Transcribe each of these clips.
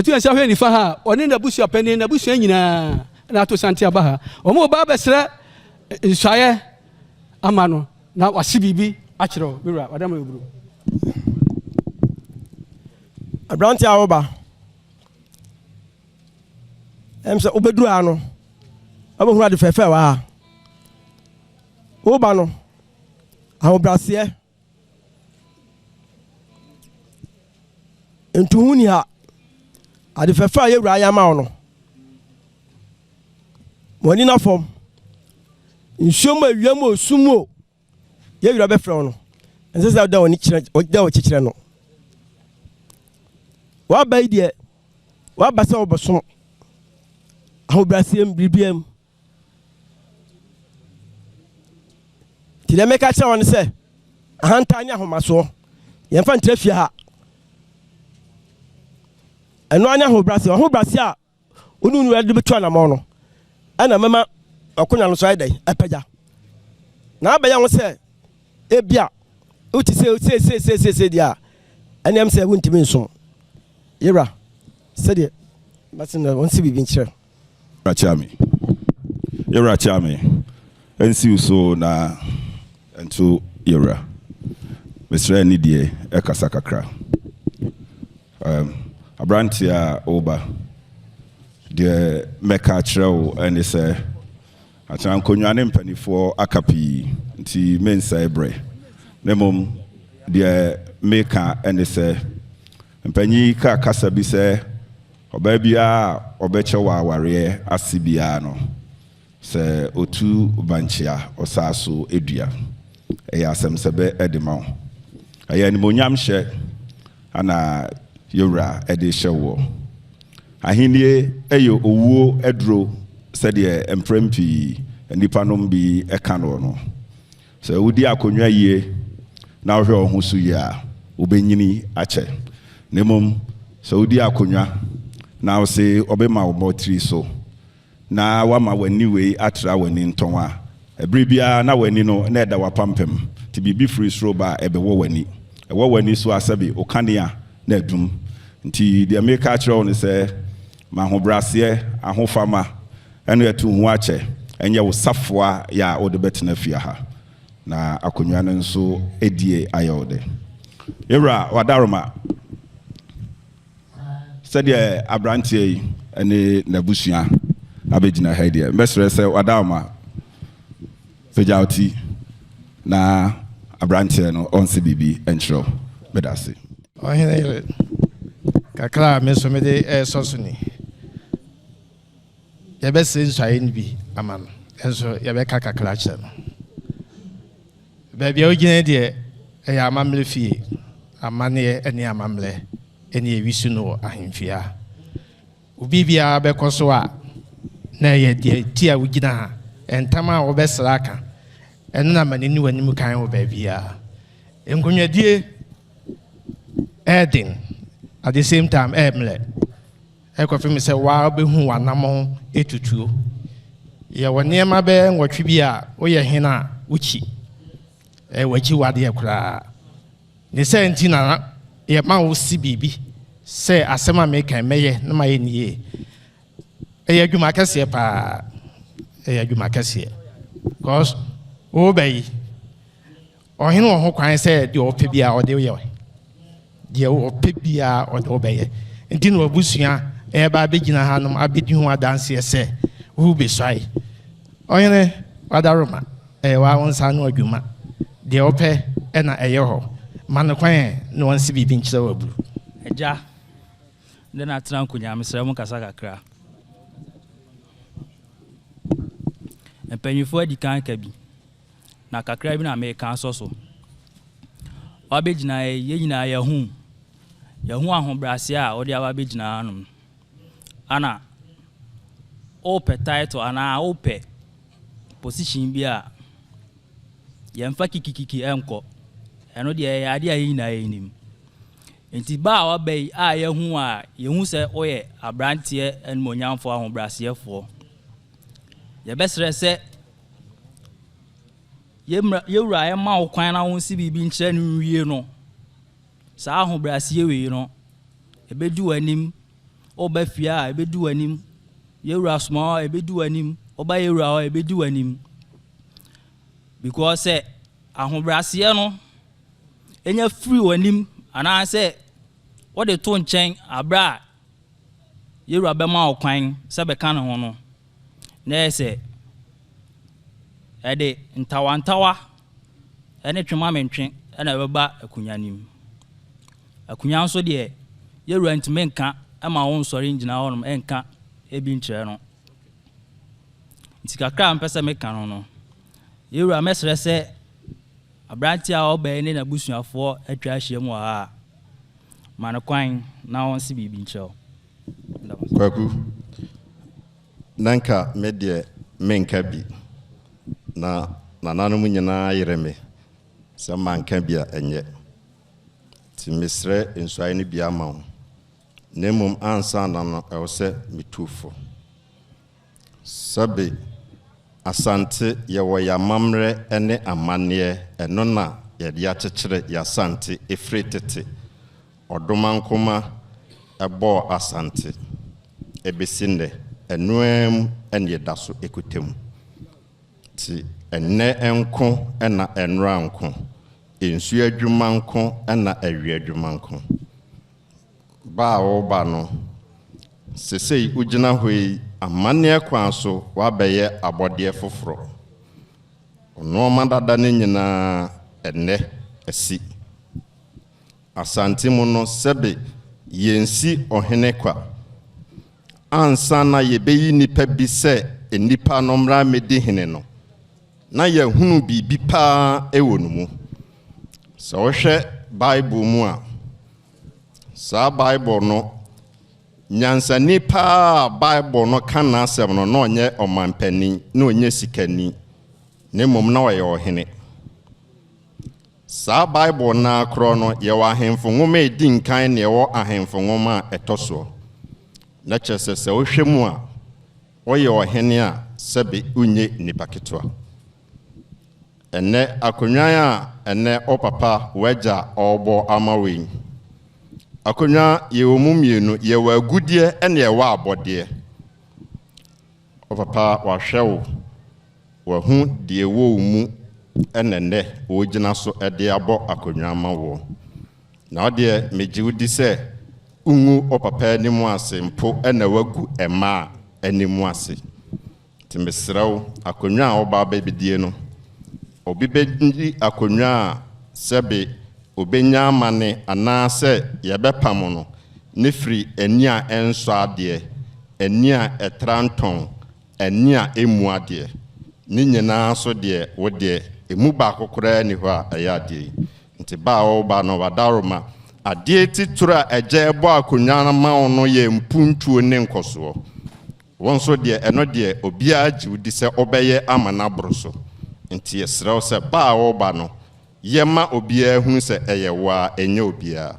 Etu yasa hwe ni fa ha one na busu apani na busu nyina na to santi aba ha omo ba besre nsaye ama no na wase bibi akiro bewura wadam eburu Abranti awoba emse obeduru ano abohura de fefe wa ha oba no ahobrase entuhuni ha ade fefa ye wura ya ma ono woni na fom nshoma wiam osumo ye wura be frɛ ono nsesa da woni kire da wo kikire no wa ba ide wa ba se obosom ahobrasiem bibiam ti de meka kire woni se ahantanya homaso ye mfa ntrafia ha eno anya hobrase a onunu ade betwa na mo no ana mama akonya no so ayedai apaja na abaya wo se ebia uti se dia anem se wuntimi nso yera se de basina won si bibi nkyere yera chami ensi so na ento yera mesra ni die ekasa kakra Abrantia oba de meka kyerɛw ɛne sɛ atan konwane mpanifo akapi nti mensa ebre nemom de meka ɛne sɛ mpanyi ka kasa bi sɛ ɔba bia ɔbɛkyɛ wa aware asibia no sɛ otu banchia ɔsaaso edua ɛyɛ asɛm sɛ bɛ ɛdema wo ɛyɛ nimonyam hyɛ ana yura ede shewo ahinie eyo owuo edro sede emprempi nipa nom bi eka no so wudi akonwa yie na ohwe ohusu ya obenyini ache nemom so wudi akonwa na wo se obema wo motri so na wama wani we atra wani ntonwa ebribia na wani no na eda wapampem ti bibi free sro ba ebewo wani so asabi okania na dum nti de America kyerɛw ne sɛ ma hobrase ahofama ɛno etu ho akyɛ ɛnyɛ wo safoa ya wo de betena fia ha na akonwa no nso edie ayɔde yewra wadaroma sɛdeɛ abrantie yi ɛne nabusua abegyina ha deɛ mesrɛ sɛ wadaroma fejauti na abrantie no onse bibi enkyerɛw bedase ɔhene kakra mesomede sosuni yɛbɛsɛ nsuaye no bi ama no ɛnso yɛbɛka kakra kyerɛ no baabi a wogyina deɛ ɛyɛ amammerɛ fie amanneɛ ɛne amammerɛ ɛne ɛwisu no wɔ ahemfia obi biara bɛkɔ so a na ɛyɛ deɛ ti a wogyina ha ɛntam a wɔbɛsra aka ɛno na maneni w'anim kan wɔ baabiara nkonnwadie ɛden at the same time emle ekofim say wa behu wanamo etutuo ye wone ma be nwotwe bi a wo ye hena uchi wachi wade akura ne say ntina ye ma wo si bibi say asema me kan meye na ma ye nie eye adwuma kase pa eye adwuma kase because wo bayi ohene wo ho kwan say de ope bi a ode ye de ope bi a ode obeye nti no abusua e ba begina hanom abedi ho adanse ese wo be swai ohene wadaroma wa wonsa no adwuma de ope e na eye ho man kwan no wonsi bibi nkyere waburu Eja then atena nkonya mesrɛ mu kasa kakra empanyifo adi kan ka bi na kakra bi na me kan so wabegyina ye nyina yahu ahobrase a odi abegyina anum ana ope title ana ope position bi a yemfa kikikiki enko eno de ya ade ayi nyina yenim enti ba wa bai a yehu se oye abrantie enmonyamfo ahobrasefo ye besre se yewura ye ma okwan na wonsi bibi nkyere no wie no sa ahobrase we no ebedu anim oba fia ebedu anim yewura small ebedu anim oba yewura ebedu anim because ahobrase no enya free wanim ana say what the to nchen abra yewura be ma okwan se be kan ho no na say ede ntawantawa ene twema mentwe ena beba akunyanim akunya nso de yewura ntime nka ama won sori ngina honom enka ebi nkyere no ntikakra mpese me kan no yewura mesre se abranti a oba ne na busuafo atwa ahyiam ha manakwan na won si bibi nkyerɛ kwaku nanka medie menka bi na nananum nyina yereme sɛ manka bi a enye ti mesrɛ nsuae ne bia ma wo nemum ansa na no ɛwɔ sɛ mitufo sabe asante yewo ya mamre ene amane eno na yede akyekyere ya asante efretete odomankoma ebo asante ebesinde enuem ene daso ekutem ti enne enko ena enra nko ensu adwumanko ena awi adwumanko ba wo ba no sesei ugina hoi amane kwan so wabeye abode foforo ono madada ne nyina enne asi asante mu no sebe yensi ohene kwa ansa na yebeyi nipa bi se enipa no mra medi hene no na yehunu bibi pa ewo no mu so wohwe bible mu a sa bible no nyansa nipa bible no kana asem no onye omampani na onye sikani ne mom na oye ohene sa bible na kro no ye wa ahemfo nwoma edi nkan ne wo ahemfo nwoma etoso na chese wo hwemu a oye ohene a sebe unye nipa ketwa ene akonwan a ene opapa waja obo amawe akonya ye omumienu ye wa gudie ene ye wa abode o papa wa hwewo wa hu de wo mu enene o gina so ede abo akonya mawo na ode mejiwudi se ungu o papa ni mu ase mpo ene wagu ema ani mu ase timesraw akonya o ba bebidie no obi bendi akonya sebe obenya amane anase yebepam no nefri eni a enso ade eni a etranton eni a emu ade ni nyina so de wode emu ba kokora ni ho a ayade nti ba o ba no wadaroma ade titura eje ebo akonwa ma no ye mpuntuo ne nkoso won so de eno de obia jiwudi se obeye amana broso nti yesrew se ba o ba no yema obia hu se eyewa enye obia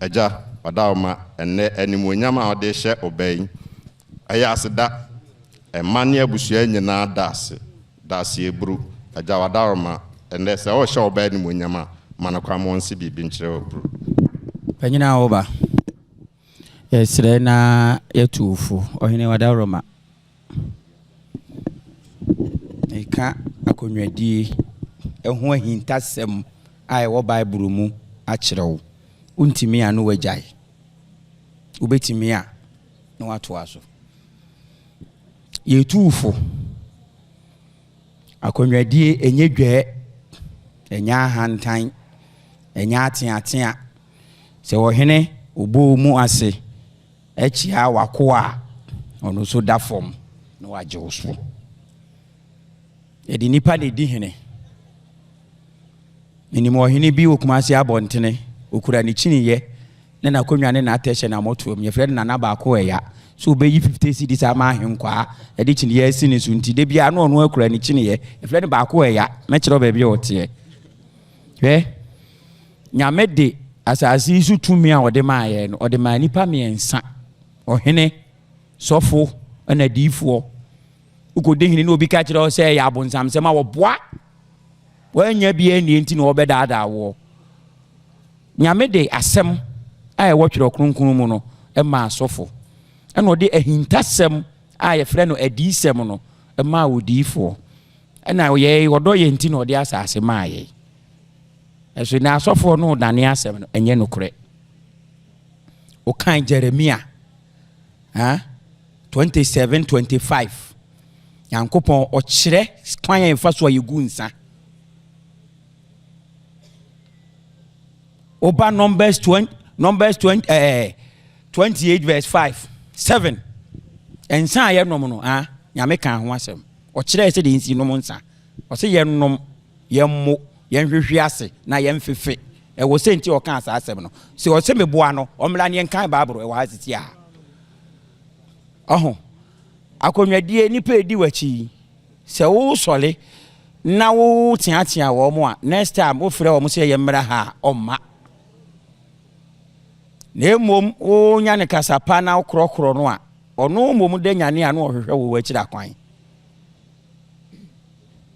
aja wadawma enne animonyama ode hye obai aya aseda emane abusua nyina dase ebru aja wadawma enne se o hye obai animonyama manakwa monsi bibi nkyere obru panyina oba yesre na yetufu ohene wadawma eka akonwadi ehu ahintasem ai wo bible mu akyerew untimi a no wajai ubetimi a no wato aso yetuufo akonwadie enye dwe enya hantan enya ateatea se wo hene obo mu ase echia wako a ono so da fom no waje oso edi nipa de di hene minimo hene bi okumase abontene okura ni chiniye na konwa ne na atehye na moto me frɛ na ba ko eya so be yi 50 cedis ama henkwa edi chiniye si ne sunti de bia no ono akura ni chiniye e frɛ ne ba ko eya me kyerɛ ba bia ote hwe nyame de asase isu tumi a ode maaye no ode ma nipa miensa ohene sofo na diifo ukode hene no obi ka kyerɛ o sɛ ya abonsam sɛ ma wo boa wanya bia ni enti no obedada wo nyame de asɛm a ɛwɔ twerɛ kronkron mu no ma asofo ɛna ɔde ahintasɛm a yɛfrɛ no adisɛm no ma odiifo ɛna yɛ wɔdɔ yɛ enti no ɔde asase maaye ɛso na asofo no dane asɛm no ɛnyɛ no korɛ o kan Jeremia 27:25 yankopɔn ɔkyerɛ kwan yɛ mfa so ayegu nsa oba Numbers 28:5-7 ensa ayɛ nom no nyame kan ho asɛm ɔkyerɛ sɛ de nsi nom nsa ɔsɛ yɛ nom yɛ mo yɛ hwehwe ase na yɛ mfefe ɛwɔ senti ɔka asa asɛm no sɛ ɔsɛ meboa no ɔmla ne nkan baabro ɛwɔ hasiti a akonwadie nipa edi wachi sɛ wo sɔle na wo tiatia wo mo a next time wo frɛ wo mo sɛ yɛ mmra ha ɔma na mom wo nya ne kasapa na okrokro no a ɔno mom de nyane a no ɔhwehwɛ wo wachira kwan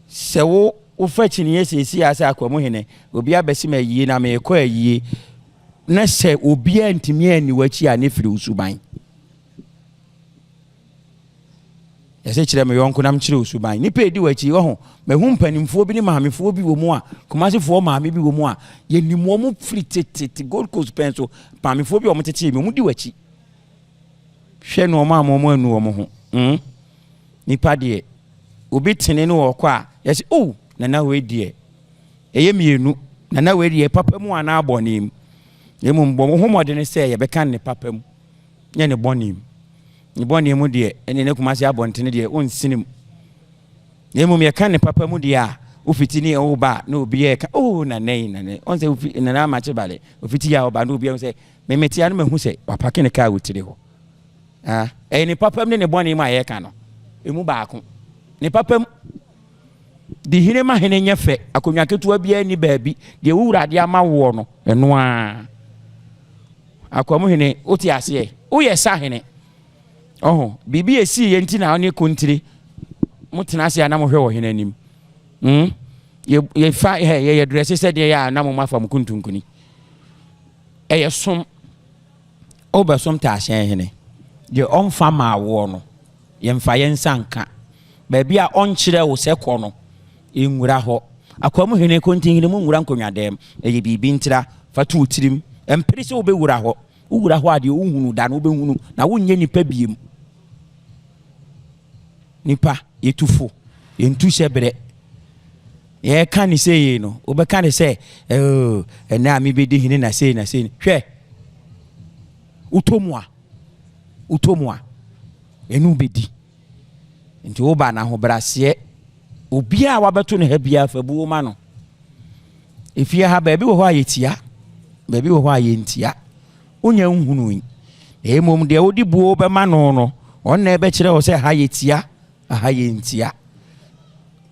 sɛ wo fa chiniye sesi ase Akwamuhene obi abesi ma yie na me kɔ ayie na sɛ obi antimi ani wachi a ne firi usuban yɛsɛ kyerɛ me yɔnko nam kyerɛ usuban nipa edi wachi ho mahu mpanimfoɔ bi ne mahamefoɔ bi wɔ mu a komasefoɔ mahame bi wɔ mu a yɛnimo mu firi tete Gold Coast pen so mahamefoɔ bi wɔ mo tete me mu di wachi hwɛ no ɔma mo anu wɔ mo ho nipa de obi tene no wɔ kɔ a yɛsɛ nana we die eye mienu nana we die papa mu ana abonim emu mbɔ ho modene sɛ yɛbɛka ne papa mu nye ne bonim ne bonim die ene ne kuma se abontene die onsinim emu me ka ne papa mu die a ofiti ne o ba na obi ye ka nana on se ofi nana ma che bale ofiti ya o ba na obi ye sɛ memetia no mahu sɛ wapake ne ka wotire ho ne papa mu ne bonim a ye ka no emu ba ako ne papa mu di hine ma hene nyefe akonwa ketua bia ni baabi de wurade ama wo no eno a Akwamuhene oti ase wo ye sa hene bibi esi ye nti na oni kontiri mutena ase na mo hwe wo hene anim ye fa ye dress se de ya na mo mafa mo kuntunkuni eye som obasom Taasenhene de onfa ma wo no ye mfa ye nsanka baabi a onkyere wo se kɔ no enwura ho Akwamuhene kontinhene mu nwura nkonwa dem eye bibi ntira fatu utirim empere se obewura ho ade ohunu da no obehunu na wonye nipa biem nipa yetufo yentu hyebere ye ka ni sey no obeka ni sɛ na mi bedi hene na sey hwɛ utomua enu bedi nti oba na ho brase obia wabeto ne ha bia fa buo ma no efia ha baabi wo ho ayetia baabi wo ho ayentia onya nhunu emom de odi buo be ma no on na ebe kire wo se ha yetia ha yentia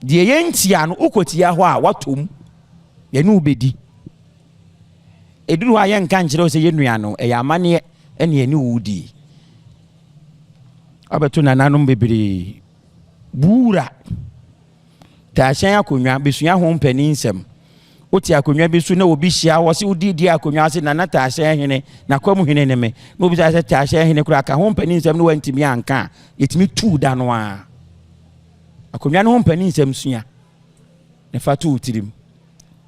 de yentia no ukotia ho a watom ye no bedi eduru ha ye nka nkire wo se ye nua no e ya amane ene ani wudi abeto nananom bebre buura Taasen akonwa besua ho mpani nsɛm oti akonwa bi so na obi hia wo se odi akonwa se na Taasenhene na Akwamuhene ne me no bi se Taasenhene kura ka ho mpani nsɛm no wantimi anka yetimi tu da no a akonwa no ho mpani nsɛm sua ne fatu utirim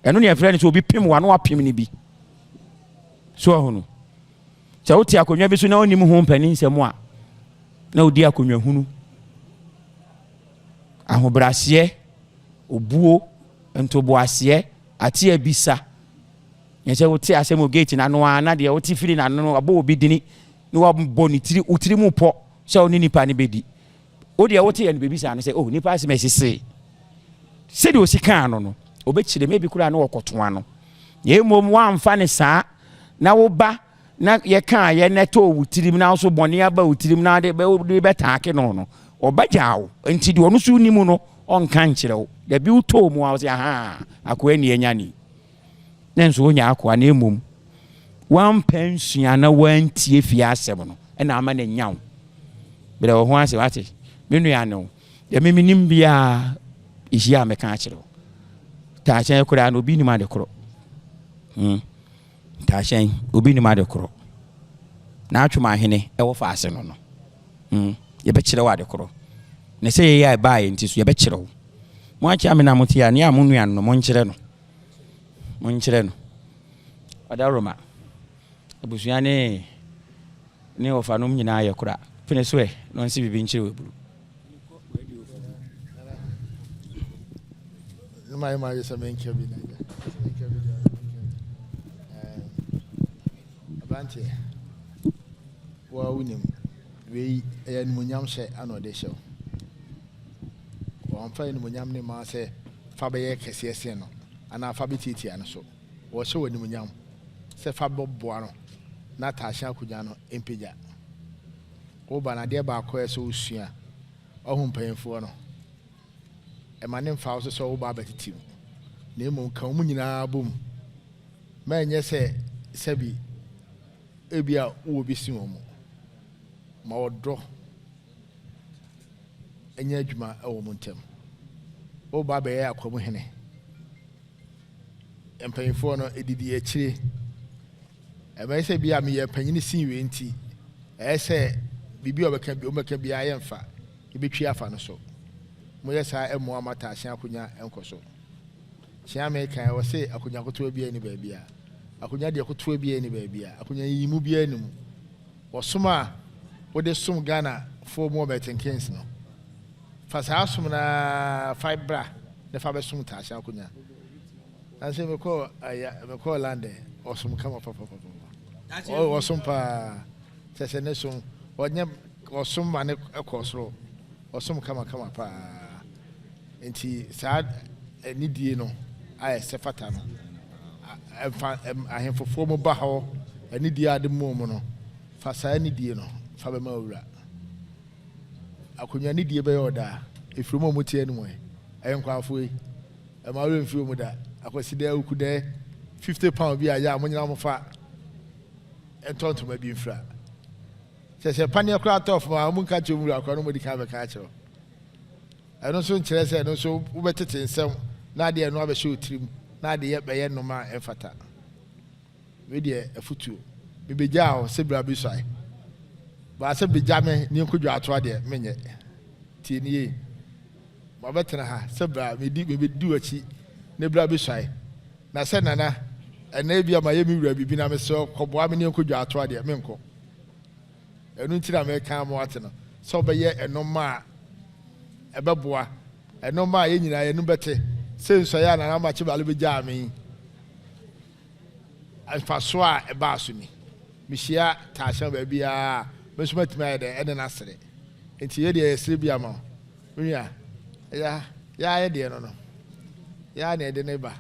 ɛno ne afrɛ ne so obi pem wa no apem ne bi so ahono sɛ oti akonwa bi so na onim ho mpani nsɛm a na odi akonwa hunu ahobrase obuo ntoboaseɛ ate abisa say wote asem gate na no na de wote firi na no abo obi dini ni wa bo ni tiri utiri mu po say oni nipa ni bedi o de wote ye no bebi sa no say oh nipa asem esese se de osika no no obechire mebi kura na wokoto ano ye mom wa amfa ne saa na wo ba na ye kan ye neto wutirim na so bone aba wutirim na de be taake no obagyawo enti de onu so nimu no onka nkirewo de bi uto mu a say aha akwa ni enyani nenso onya akwa na emom wan pensua na wan tie fi asem no na ama na nyawo bere wo ho ase wate menu ya no de miminim bia ihia meka akirewo Taasenhene kura no bi ni ma de kro Taasenhene obi ni ma de kro na Akwamuhene e wo fa ase no ye be kire wa de kro ne se ye ya ba ye nti so ye be kire wo mo akia me na motia ne amunu ya no mo nkire no adaroma abusua ne ofa no nyina ye kura fene so e no nsi bibi nkire we buru my is a main cabin. Abante. Well, we and Munyam say, I know they show. One friend Munyam name say, Faber Cassiano, and our Fabititi and so. Or so in Munyam. Say Fabo Buano, not Tasha Kujano, Impija. Oh, Banadia Barco so soon. Oh, whom paying for no. And my name Fausto so Babette team. Name come nyina boom. Man, yes, Sebi Ebia will be soon. My draw. And Yajma, oh, Montem. Oh, Baba Akwamuhene. And paying for no EDDH. And I say, be a me a penny see you in tea. I say, Bibi can be I am fat. You be cheerful so. Moya sa e mo amata ahia akunya enkoso hia me kan wo se akunya koto bia ni baabia akunya de koto bia ni baabia akunya yimu bia ni mu wo soma wo de som Ghana for mo betin kings no fa sa som na fibra de fa be som ta ahia akunya na se me ko lande o som kama papa o som pa se ne som o som mane ekosro o som kama pa enti sad nidie no aye sefata no ahemfofo mo ba ho nidie ade mo no fa sa nidie no fa be ma wura akonya nidie be yoda efiro mo tie no enkwafo e ma wura mfiro mo da akwaside akude 50 pound bi aya mo nyina mo fa entonto ma bi mfra se pania kra tof ma mo nka chomura akwa no mo di ka be ka chiro eno so nkyere se eno so wobetete nsem na de eno abehye otrim na de ye beye no ma enfata we de afutuo bebeja o se bra bi swai ba se beja me ni nkodwa ato de menye tie ni ye ba betena ha se bra me di achi ne bra bi swai na se nana ena bia ma ye mi wura bibi na me so koboa me ni nkodwa ato de menko enu ntira me kan mo ate no so be ye eno ma ebeboa eno ma ye nyina ye no bete se nso ya na ma che bale be ja me alfaso a eba so ni mihia Taasenhene ba bia me so matimi aye de ene na sere enti ye de esere bia ma nwia ya ye de no ya na de ne ba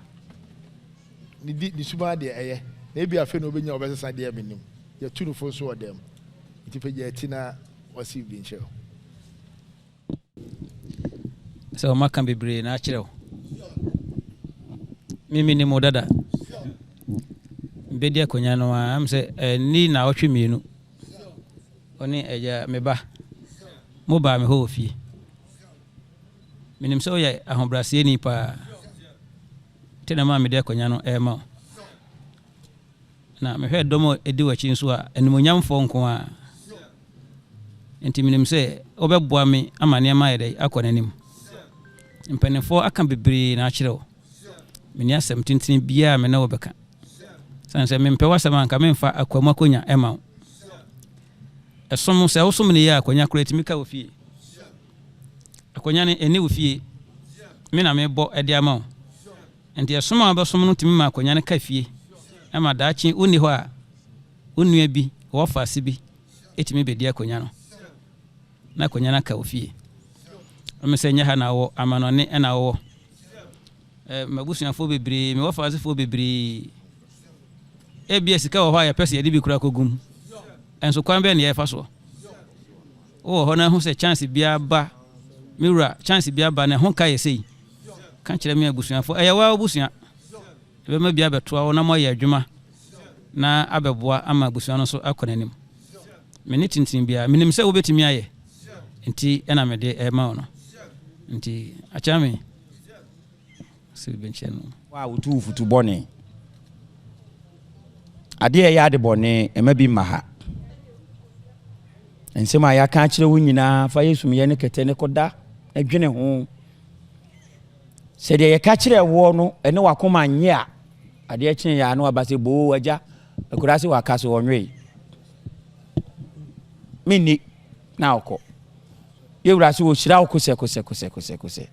ni suba de eye na bia fe no obenya obesesa de menim ye tu no fo so odem enti fe je tina wasi bi nche so maka bebre na akire wo mimi ni modada bedi akonya no am se ni na otwe mienu oni eja meba mo ba me ho fie minim se oye ahobrase ni pa tena ma me de akonya no ma na me hwe domo edi wachi nso a enimonyamfo nko a enti minim se obeboa me amane ma yede akonanim mpanefo aka bebre na akire wo meni asem tintin bia me na wobeka sanse me mpewa asem anka me mfa akwamu akonya ema esom se wosom ne ya akonya kuretimi ka ofie akonya ne eni ofie me na me bo ede ama enti esom abesom no timi ma akonya ne ka fie ama daakye wonni hɔ a wonnua bi wɔfa ase bi ɛtumi bɛdi akonya no na akonya no ka wo fie ɔme sɛ nyɛ ha na wɔ amanɔne ɛna wɔwɔ mabusuafoɔ bebree me wɔfa asefoɔ bebree ebia sika wɔ hɔ a yɛpɛ sɛ yɛde bi kura kɔgum ɛnso kwan bɛɛ ne yɛfa soɔ wowɔ hɔ no ho sɛ chance biara ba mewura chance biara ba na ho ka yɛ sei ka kyerɛ me abusuafoɔ ɛyɛ waa wobusua ɛbɛma bia bɛtoa wo na moayɛ adwuma na abɛboa ama abusua no so akɔ n'anim mene tintin biara menim sɛ wobɛtumi ayɛ nti ɛna mede ɛma wo no nti akyɛ me sɛ bɛnkyɛ no wa wotu futu bɔne adeɛ ɛyɛ ade bɔne ɛma bi ma ha nsɛm a yɛaka akyerɛ wo nyinaa fa yesu meyɛ ne kɛtɛ ne kɔda adwene ho sɛdeɛ yɛka kyerɛ woɔ no ɛne wakoma nyɛ a adeɛ kyene yɛ ano aba sɛ boo agya akura sɛ waka so wɔnwee menni na wokɔ yɛwura sɛ wɔhyira wo kosɛ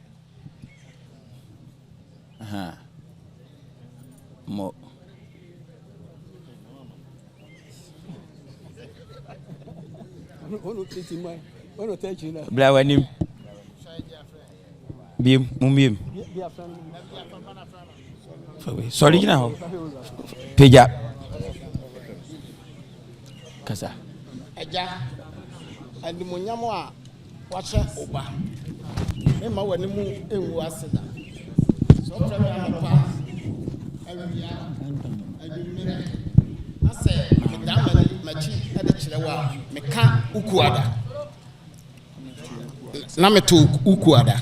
mo bra w'anim biem mumiem sɔre gyina hɔ pagya kasa agya animonyam a wahyɛ ɔba mema w'anim ɛnwu ase da sɛ ɔprɛ me anɔpa awia adwummerɛ na sɛ medama m'akyi ɛde kyerɛ wo a meka ukuada na meto ukuada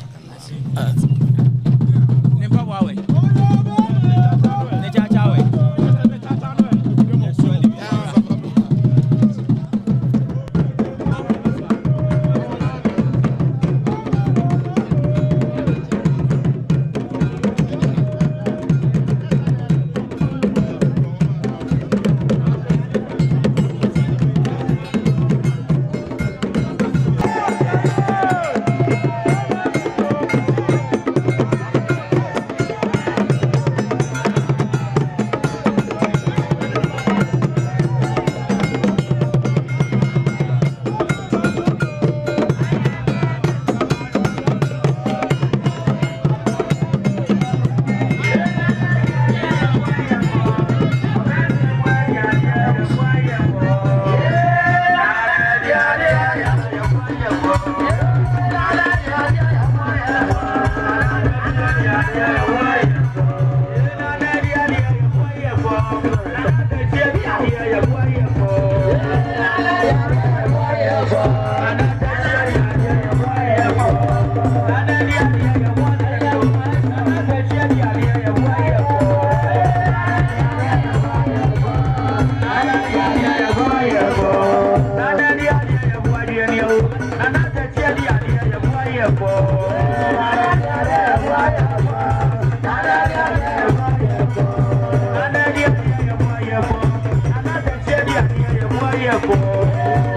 Yeah.